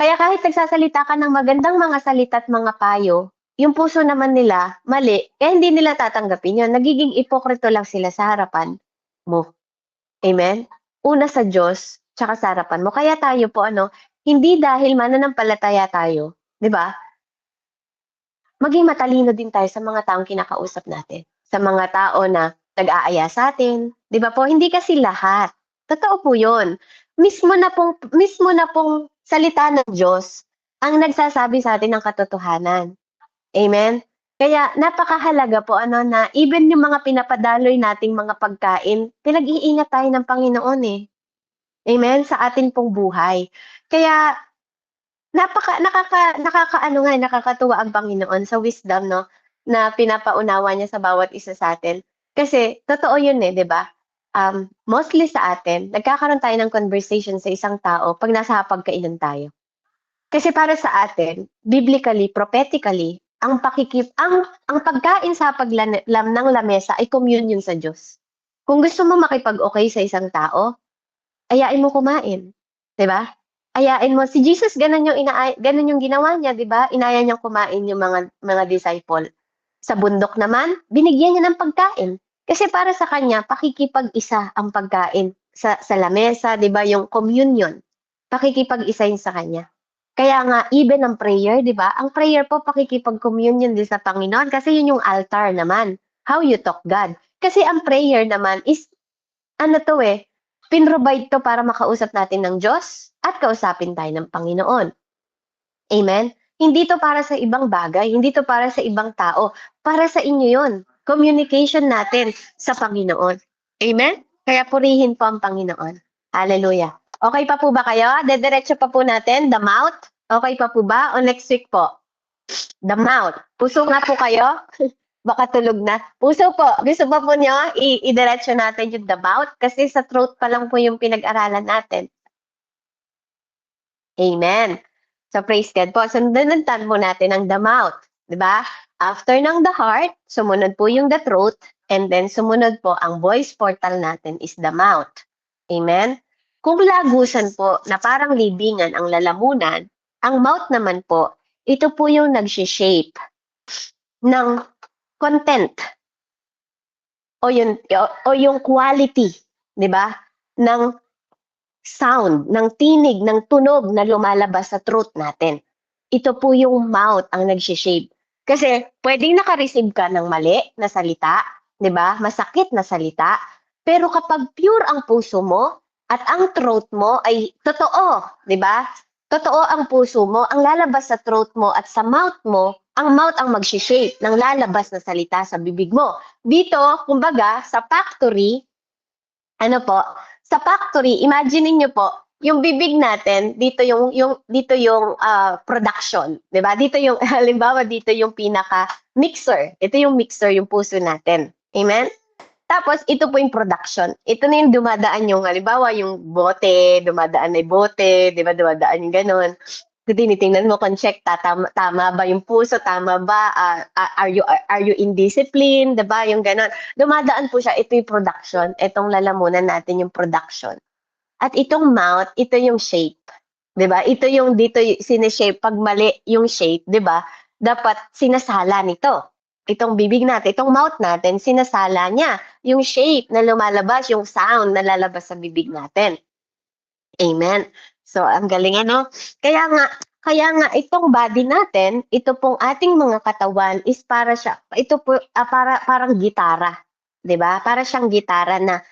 Kaya kahit nagsasalita ka ng magandang mga salita at mga payo, yung puso naman nila mali, kaya hindi nila tatanggapin yun. Nagiging ipokrito lang sila sa harapan mo. Amen? Una sa Diyos, tsaka sa harapan mo. Kaya tayo po hindi dahil mananampalataya tayo, 'di ba? Maging matalino din tayo sa mga taong kinakausap natin. Sa mga tao na nag-aaya sa atin, 'di ba po? Hindi kasi lahat. Totoo po 'yun. Mismo na pong salita ng Diyos ang nagsasabi sa atin ng katotohanan. Amen? Kaya napakahalaga po na even yung mga pinapadaloy nating mga pagkain, pinag-iingat tayo ng Panginoon eh. Amen? Sa atin pong buhay. Kaya nakakatuwa ang Panginoon sa wisdom 'no, na pinapaunawa niya sa bawat isa sa atin. Kasi totoo 'yun, 'di ba? Mostly sa atin, nagkakaroon tayo ng conversation sa isang tao 'pag nasa hapagkainan tayo. Kasi para sa atin, biblically, prophetically, ang pagkain sa ng lamesa ay communion sa Diyos. Kung gusto mo makipag-okay sa isang tao, ayain mo kumain, 'di ba? Ayain mo si Jesus gano'n yung ginawa niya, 'di ba? Inaya niyang kumain yung mga disciple. Sa bundok naman, binigyan niya ng pagkain. Kasi para sa kanya pakikipag-isa ang pagkain sa lamesa, 'di ba, yung communion. Pakikipag-isa yun sa kanya. Kaya nga even ang prayer, 'di ba? Ang prayer po pakikipag-communion din sa Panginoon kasi yun yung altar naman, how you talk God. Kasi ang prayer naman is ano 'to, pinrovide 'to para makausap natin ng Diyos at kausapin tayo ng Panginoon. Amen? Hindi 'to para sa ibang bagay, hindi 'to para sa ibang tao, para sa inyo 'yon. Communication natin sa Panginoon. Amen? Kaya purihin po ang Panginoon. Hallelujah. Okay pa po ba kayo? Dediretso pa po natin, the mouth. Okay pa po ba? O next week po? The mouth. Puso nga po kayo? Baka tulog na. Puso po, gusto pa po niyo i-diretso natin yung the mouth? Kasi sa throat pa lang po yung pinag-aralan natin. Amen. So praise God po. Sundan po natin ang the mouth. Diba? After ng the heart, sumunod po yung the throat, and then sumunod po ang voice portal natin is the mouth. Amen? Kung lagusan po na parang libingan ang lalamunan, ang mouth naman po, ito po yung nag-shape ng content o yung quality, 'di ba? Ng sound, ng tinig, ng tunog na lumalabas sa throat natin. Ito po yung mouth ang nag-shape. Kasi pwedeng naka-receive ka ng mali na salita, 'di ba? Masakit na salita. Pero kapag pure ang puso mo at ang throat mo ay totoo, 'di ba? Totoo ang puso mo, ang lalabas sa throat mo at sa mouth mo, ang mouth ang mag-shape ng lalabas na salita sa bibig mo. Dito, kumbaga, sa factory, ano po, sa factory, imagine niyo po, yung bibig natin, dito yung production, 'di ba? Dito yung halimbawa dito yung pinaka mixer. Ito yung mixer yung puso natin. Amen. Tapos ito po yung production. Ito na yung dumadaan yung halimbawa yung bote, dumadaan na yung bote, 'di ba? Dumadaan yung ganun. Tinitingnan mo kung check tama ba yung puso, tama ba are you in discipline, 'di ba? Yung ganun. Dumadaan po siya, ito yung production, itong lalamunan natin yung production. At itong mouth, ito yung shape. 'Di ba? Ito yung dito sineshape pag mali yung shape, 'di ba? Dapat sinasala nito. Itong bibig natin, itong mouth natin, sinasala niya yung shape na lumalabas, yung sound na lalabas sa bibig natin. Amen. So, ang galing ano? Kaya nga itong body natin, ito pong ating mga katawan is para siya, ito po, parang gitara. 'Di ba? Para siyang gitara na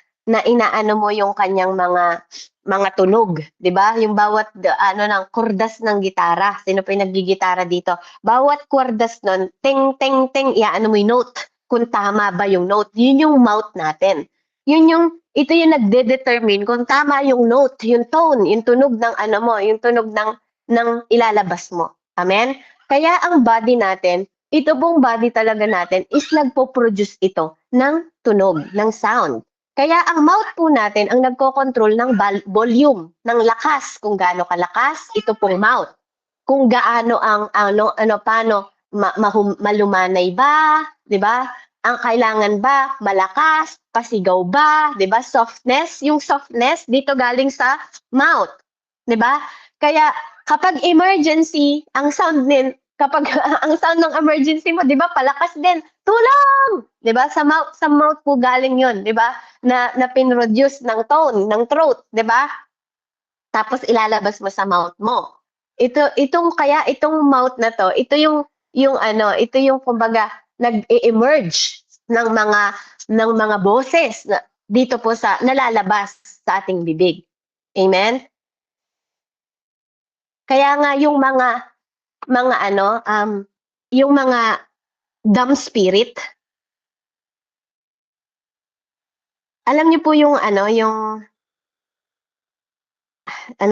inaano mo yung kanyang mga tunog, 'di ba? Yung bawat ano ng kurdas ng gitara. Sino pa yung naggigitara dito? Bawat kurdas nun, ting ting ting, iaano mo yung note. Kung tama ba yung note, yun yung mouth natin. Ito yung nagde-determine kung tama yung note, yung tone, yung tunog ng ano mo, yung tunog ng ilalabas mo. Amen? Kaya ang body natin, ito pong body talaga natin is nagpo-produce ito ng tunog, ng sound. Kaya ang mouth po natin ang nagko-control ng volume, ng lakas, kung gaano kalakas, ito pong mouth. Kung gaano ang paano malumanay ba, 'di ba? Ang kailangan ba malakas, pasigaw ba, 'di ba? Softness, yung softness dito galing sa mouth, 'di ba? Kaya kapag emergency, ang sound din kapag ang sound ng emergency mo, 'di ba, palakas din. Tulong, 'di ba? Sa mouth po galing 'yon, 'di ba? Na pinroduce ng tone, ng throat, 'di ba? Tapos ilalabas mo sa mouth mo. Itong mouth na to, ito yung kumbaga nag-emerge ng mga boses na dito po sa nalalabas sa ating bibig. Amen. Kaya nga yung mga dumb spirit, alam niyo po yung ano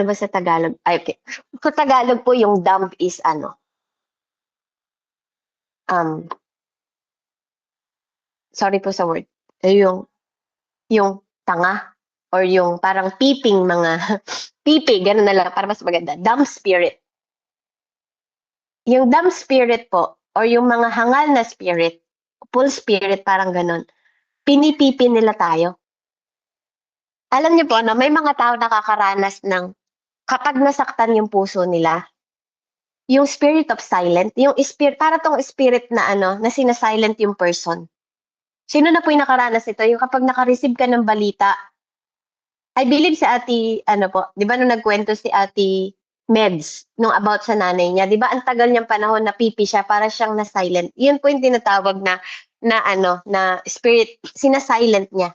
ba sa Tagalog? Ay, okay. Sa Tagalog po yung dumb is um, sorry po sa word. Yung tanga or yung parang peeping mga pipi, ganun na lang para mas maganda. Dumb spirit. Yung dumb spirit po or yung mga hangal na spirit, full spirit parang ganun. Pinipipi nila tayo. Alam niyo po na may mga tao nakakaranas ng kapag nasaktan yung puso nila, yung spirit of silent, yung spirit, para tong spirit na na sinasilent yung person. Sino na po yung nakaranas ito? Yung kapag naka-receive ka ng balita, I believe si Ate, di ba nung nagkwento si Ate Meds, nung about sa nanay niya, di ba ang tagal niyang panahon na pipi siya, para siyang na-silent. Yun po yung tinatawag na spirit, sinasilent niya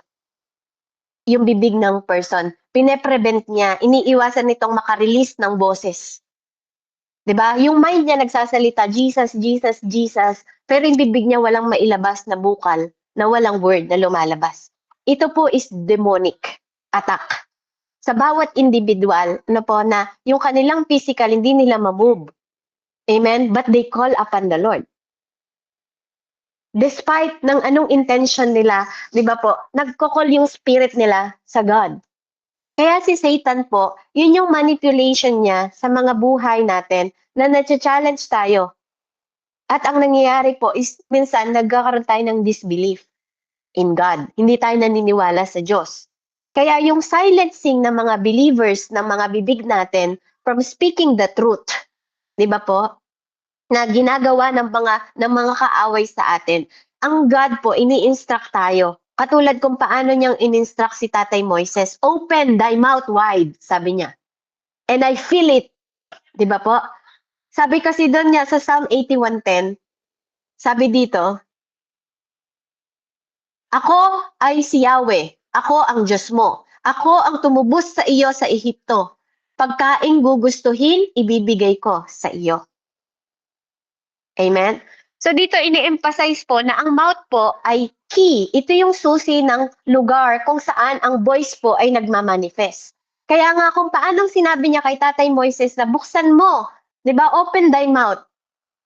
yung bibig ng person. Pine-prevent niya, iniiwasan nitong makarelease ng boses. 'Di ba? Yung mind niya nagsasalita, Jesus, Jesus, Jesus, pero yung bibig niya walang mailabas na bukal, na walang word na lumalabas. Ito po is demonic attack. Sa bawat individual, na yung kanilang physical, hindi nila ma-move. Amen? But they call upon the Lord. Despite ng anong intention nila, di ba po, nagkokol yung spirit nila sa God. Kaya si Satan po, yun yung manipulation niya sa mga buhay natin na na-challenge tayo. At ang nangyayari po is minsan nagkakaroon tayo ng disbelief in God. Hindi tayo naniniwala sa Diyos. Kaya yung silencing ng mga believers, ng mga bibig natin from speaking the truth, di ba po, na ginagawa ng mga kaaway sa atin. Ang God po, ini-instruct tayo. Katulad kung paano niyang in-instruct si Tatay Moises, open thy mouth wide, sabi niya. And I feel it. Di ba po? Sabi kasi doon niya sa Psalm 81:10, sabi dito, ako ay si Yahweh, ako ang Diyos mo. Ako ang tumubos sa iyo sa Ehipto. Pagkaing gugustuhin, ibibigay ko sa iyo. Amen? So dito ini-emphasize po na ang mouth po ay key. Ito yung susi ng lugar kung saan ang voice po ay nagmamanifest. Kaya nga kung paanong sinabi niya kay Tatay Moises na buksan mo, 'di ba? Open thy mouth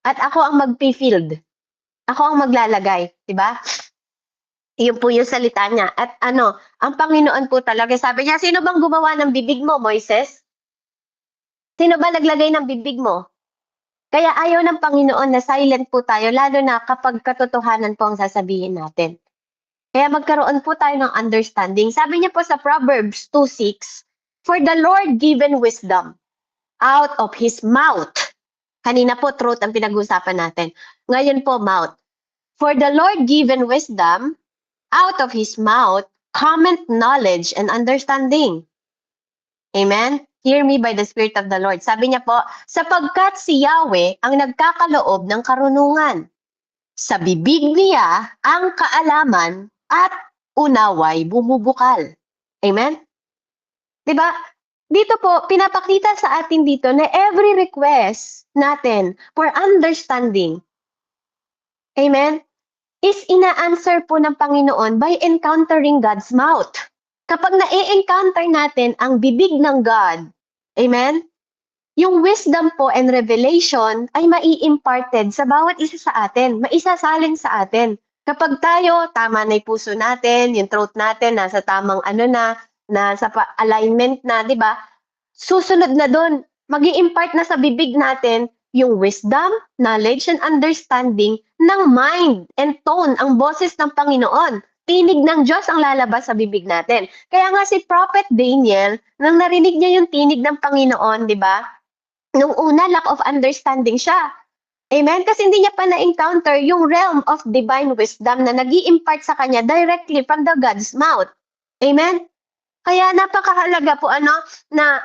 at ako ang magpi-field. Ako ang maglalagay, 'di ba? Iyon po yung salita niya. At ano, ang Panginoon po talaga sabi niya, sino bang gumawa ng bibig mo, Moises? Sino ba naglagay ng bibig mo? Kaya ayaw ng Panginoon na silent po tayo, lalo na kapag katotohanan po ang sasabihin natin. Kaya magkaroon po tayo ng understanding. Sabi niya po sa Proverbs 2:6, for the Lord given wisdom out of His mouth. Kanina po, truth ang pinag-uusapan natin. Ngayon po, mouth. For the Lord given wisdom, out of His mouth, cometh knowledge and understanding. Amen? Hear me by the Spirit of the Lord. Sabi niya po, sapagkat si Yahweh ang nagkakaloob ng karunungan. Sa bibig niya ang kaalaman at unaway bumubukal. Amen? Diba? Dito po, pinapakita sa atin dito na every request natin for understanding, amen, is ina-answer po ng Panginoon by encountering God's mouth. Kapag na-encounter natin ang bibig ng God, amen, yung wisdom po and revelation ay mai-imparted sa bawat isa sa atin, maisasalin sa atin. Kapag tayo, tama na yung puso natin, yung throat natin, nasa tamang nasa alignment na, di ba? Susunod na doon, mag-i-impart na sa bibig natin yung wisdom, knowledge, and understanding ng mind and tone, ang boses ng Panginoon. Tinig ng Diyos ang lalabas sa bibig natin. Kaya nga si Prophet Daniel, nang narinig niya yung tinig ng Panginoon, di ba? Nung una, lack of understanding siya. Amen? Kasi hindi niya pa na-encounter yung realm of divine wisdom na nag-i-impart sa kanya directly from the God's mouth. Amen? Kaya napakahalaga po na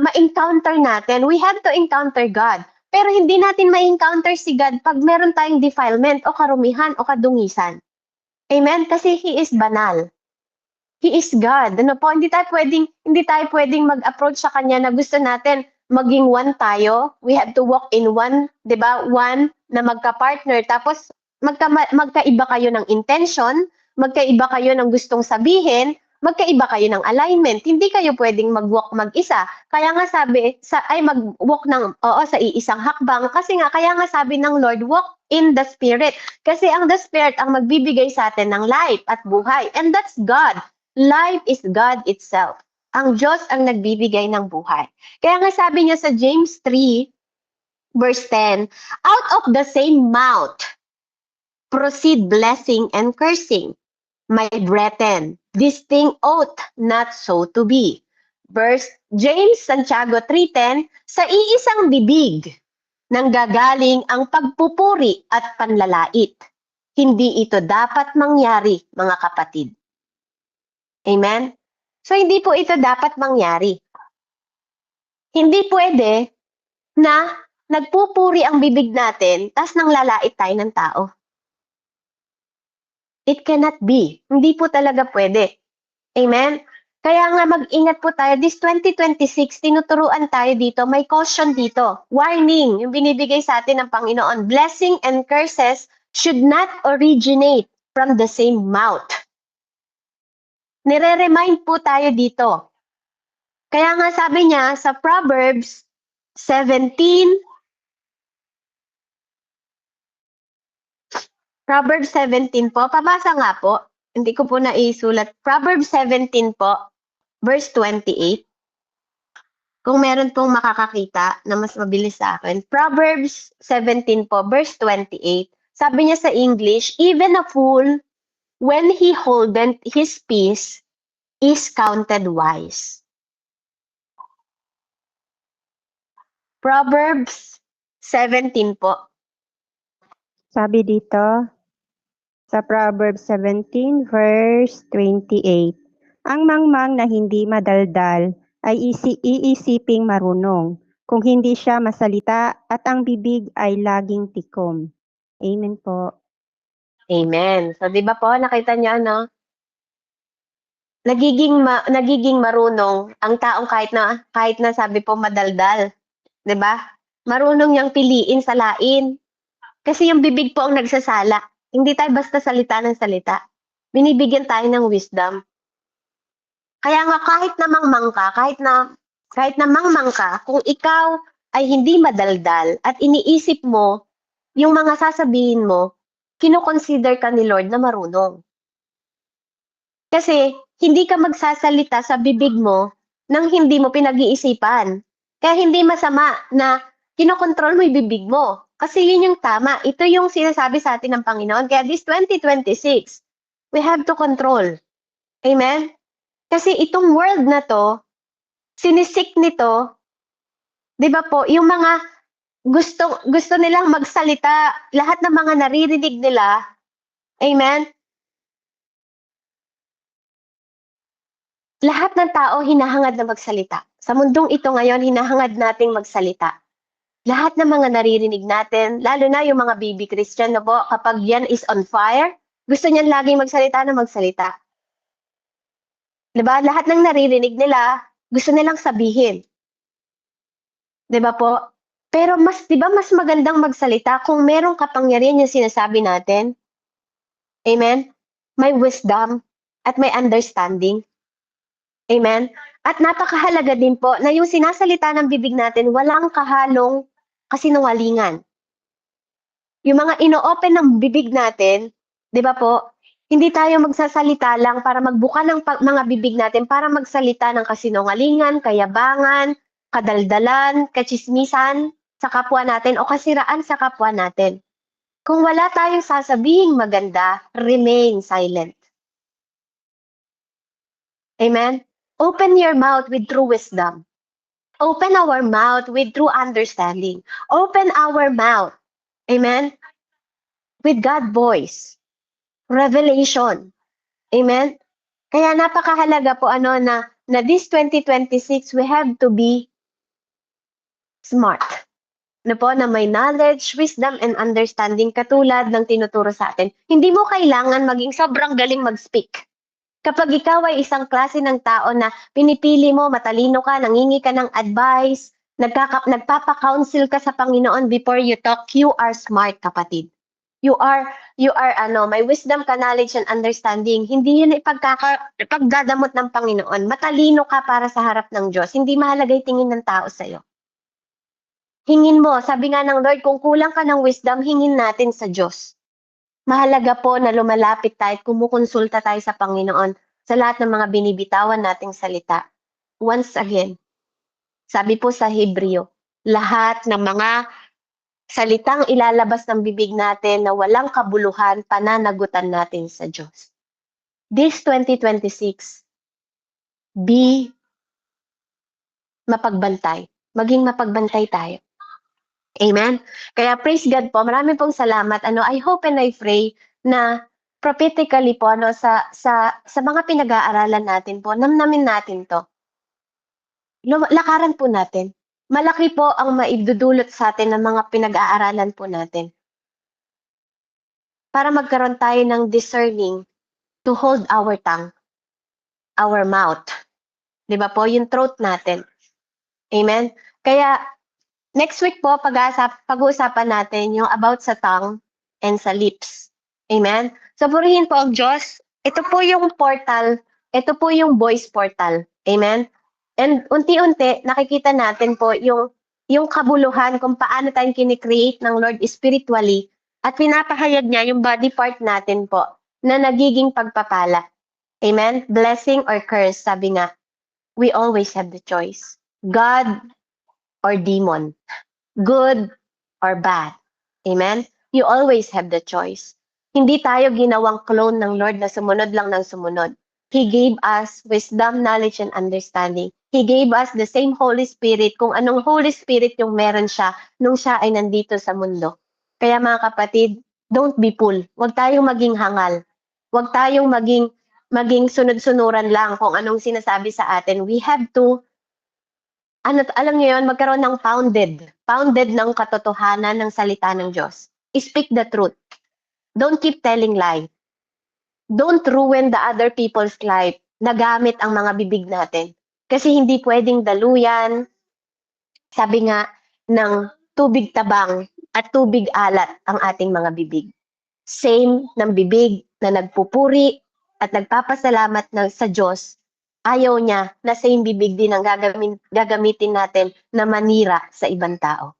ma-encounter natin. We have to encounter God. Pero hindi natin ma-encounter si God pag meron tayong defilement o karumihan o kadungisan. Amen? Kasi He is banal. He is God. Ano po, hindi tayo pwedeng mag-approach sa kanya na gusto natin maging one tayo. We have to walk in one, 'di ba? One na magka-partner. Tapos magkaiba kayo ng intention, magkaiba kayo ng gustong sabihin, magkaiba kayo ng alignment. Hindi kayo pwedeng mag-walk mag-isa. Kaya nga sabi mag-walk sa iisang hakbang kasi kaya nga sabi ng Lord, walk in the Spirit. Kasi ang the Spirit ang magbibigay sa atin ng life at buhay. And that's God. Life is God itself. Ang Diyos ang nagbibigay ng buhay. Kaya nga sabi niya sa James 3, verse 10, out of the same mouth proceed blessing and cursing. My brethren, this thing ought not so to be. James Santiago 3:10, sa iisang bibig nanggagaling ang pagpupuri at panlalait. Hindi ito dapat mangyari, mga kapatid. Amen? So, hindi po ito dapat mangyari. Hindi pwede na nagpupuri ang bibig natin, tas nang lalait tayo ng tao. It cannot be. Hindi po talaga pwede. Amen? Kaya nga mag-ingat po tayo. This 2026, tinuturuan tayo dito. May caution dito. Warning, yung binibigay sa atin ng Panginoon. Blessing and curses should not originate from the same mouth. Nire-remind po tayo dito. Kaya nga sabi niya sa Proverbs 17, Proverbs 17 po. Pabasa nga po. Hindi ko po naisulat. Proverbs 17 po, verse 28. Kung meron pong makakakita na mas mabilis sa akin. Proverbs 17 po, verse 28. Sabi niya sa English, even a fool, when he holdeth his peace, is counted wise. Proverbs 17 po. Sabi dito, sa Proverbs 17 verse 28, ang mangmang na hindi madaldal ay iisiping marunong, kung hindi siya masalita at ang bibig ay laging tikom. Amen po. Amen. So, di ba po, nakita niyo, no? Nagiging marunong ang taong kahit na sabi po madaldal, 'di ba? Marunong niyang piliin salain. Kasi yung bibig po ang nagsasala. Hindi tayo basta salita ng salita. Binibigyan tayo ng wisdom. Kaya nga kahit na mangmang ka, kahit na mangmang ka, kung ikaw ay hindi madaldal at iniisip mo yung mga sasabihin mo, kino-consider ka ni Lord na marunong. Kasi hindi ka magsasalita sa bibig mo nang hindi mo pinag-iisipan. Kaya hindi masama na kinokontrol mo yung bibig mo. Kasi yun yung tama. Ito yung sinasabi sa atin ng Panginoon. Kaya this 2026, we have to control. Amen? Kasi itong world na to, sinisik nito, di ba po, yung mga gusto nilang magsalita, lahat ng mga naririnig nila, amen? Lahat ng tao hinahangad na magsalita. Sa mundong ito ngayon, hinahangad nating magsalita. Lahat ng mga naririnig natin, lalo na yung mga baby Christian na po, kapag yan is on fire, gusto niyan laging magsalita na magsalita. Diba? Lahat ng naririnig nila, gusto nilang sabihin. Diba po? Pero diba mas magandang magsalita kung merong kapangyarihan yung sinasabi natin? Amen? May wisdom at may understanding. Amen? At napakahalaga din po na yung sinasalita ng bibig natin walang kahalong kasinungalingan. Yung mga ino-open ng bibig natin, di ba po, hindi tayo magsasalita lang para magbuka ng mga bibig natin para magsalita ng kasinungalingan, kayabangan, kadaldalan, kachismisan sa kapwa natin o kasiraan sa kapwa natin. Kung wala tayong sasabihing maganda, remain silent. Amen? Open your mouth with true wisdom. Open our mouth with true understanding. Open our mouth, amen, with God's voice, revelation. Amen? Kaya napakahalaga po na this 2026, we have to be smart. Na may knowledge, wisdom, and understanding katulad ng tinuturo sa atin. Hindi mo kailangan maging sobrang galing mag-speak. Kapag ikaw ay isang klase ng tao na pinipili mo, matalino ka, nangingi ka ng advice, nagpapa-counsel ka sa Panginoon before you talk, you are smart, kapatid. You are may wisdom ka, knowledge, and understanding. Hindi yun ipagdadamot ng Panginoon. Matalino ka para sa harap ng Diyos. Hindi mahalaga yung tingin ng tao sa'yo. Hingin mo, sabi nga ng Lord, kung kulang ka ng wisdom, hingin natin sa Diyos. Mahalaga po na lumalapit tayo at kumukonsulta tayo sa Panginoon sa lahat ng mga binibitawan nating salita. Once again, sabi po sa Hebreo, lahat ng mga salitang ilalabas ng bibig natin na walang kabuluhan, pananagutan natin sa Diyos. This 2026, be mapagbantay. Maging mapagbantay tayo. Amen? Kaya praise God po, marami pong salamat. I hope and I pray na prophetically po sa mga pinag-aaralan natin po, namnamin natin to. Lakaran po natin. Malaki po ang maidudulot sa atin ng mga pinag-aaralan po natin. Para magkaroon tayo ng discerning to hold our tongue, our mouth. Di ba po? Yung throat natin. Amen? Kaya next week po, pag-uusapan natin yung about sa tongue and sa lips. Amen? So, purihin po ang Diyos. Ito po yung portal. Ito po yung voice portal. Amen? And unti-unti, nakikita natin po yung kabuluhan kung paano tayong kinikreate ng Lord spiritually At pinapahayag niya yung body part natin po na nagiging pagpapala. Amen? Blessing or curse, sabi nga, we always have the choice. God or demon. Good or bad. Amen? You always have the choice. Hindi tayo ginawang clone ng Lord na sumunod lang ng sumunod. He gave us wisdom, knowledge, and understanding. He gave us the same Holy Spirit, kung anong Holy Spirit yung meron siya nung siya ay nandito sa mundo. Kaya mga kapatid, don't be fool. Huwag tayong maging hangal. Huwag tayong maging sunod-sunuran lang kung anong sinasabi sa atin. We have to alam niyo yun, magkaroon ng pounded ng katotohanan ng salita ng Diyos. Speak the truth. Don't keep telling lie. Don't ruin the other people's life na gamit ang mga bibig natin. Kasi hindi pwedeng daluyan, sabi nga, ng tubig tabang at tubig alat ang ating mga bibig. Same ng bibig na nagpupuri at nagpapasalamat sa Diyos, ayaw niya na same bibig din ang gagamitin natin na manira sa ibang tao.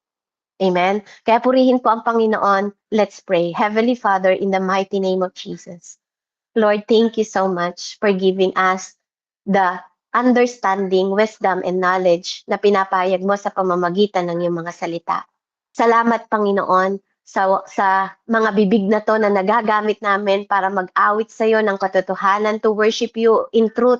Amen? Kaya purihin po ang Panginoon. Let's pray. Heavenly Father, in the mighty name of Jesus. Lord, thank you so much for giving us the understanding, wisdom, and knowledge na pinapayag mo sa pamamagitan ng iyong mga salita. Salamat, Panginoon, sa mga bibig na to na nagagamit namin para mag-awit sa iyo ng katotohanan to worship you in truth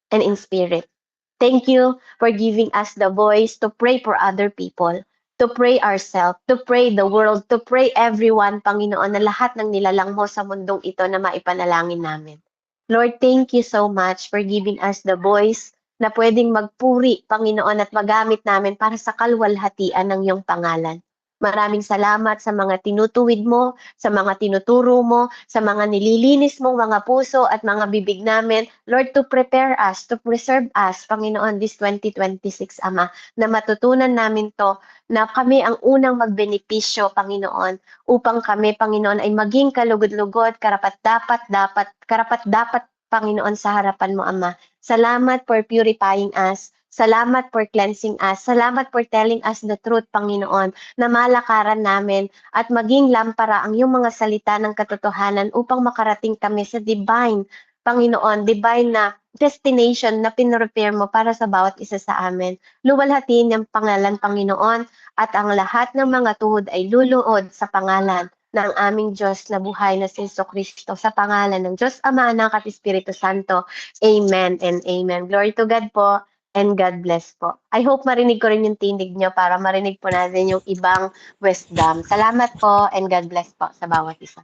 and in spirit. Thank you for giving us the voice to pray for other people, to pray ourselves, to pray the world, to pray everyone, Panginoon, na lahat ng nilalang mo sa mundong ito na maipanalangin namin. Lord, thank you so much for giving us the voice na pwedeng magpuri, Panginoon, at magamit namin para sa kalwalhatian ng iyong pangalan. Maraming salamat sa mga tinutuwid mo, sa mga tinuturo mo, sa mga nililinis mong mga puso at mga bibig namin. Lord, to prepare us, to preserve us, Panginoon, this 2026, Ama, na matutunan namin to na kami ang unang magbenepisyo, Panginoon, upang kami, Panginoon, ay maging kalugod-lugod, karapat-dapat, Panginoon, sa harapan mo, Ama. Salamat for purifying us. Salamat for cleansing us. Salamat for telling us the truth, Panginoon, na malakaran namin at maging lampara ang iyong mga salita ng katotohanan upang makarating kami sa divine, Panginoon, divine na destination na pinrepare mo para sa bawat isa sa amin. Luwalhatiin ang pangalan, Panginoon, at ang lahat ng mga tuhod ay luluod sa pangalan ng aming Diyos na buhay na si Jesucristo, sa pangalan ng Diyos Ama, Anak at Espiritu Santo. Amen and amen. Glory to God po. And God bless po. I hope marinig ko rin yung tinig nyo para marinig po natin yung ibang wisdom. Salamat po and God bless po sa bawat isa.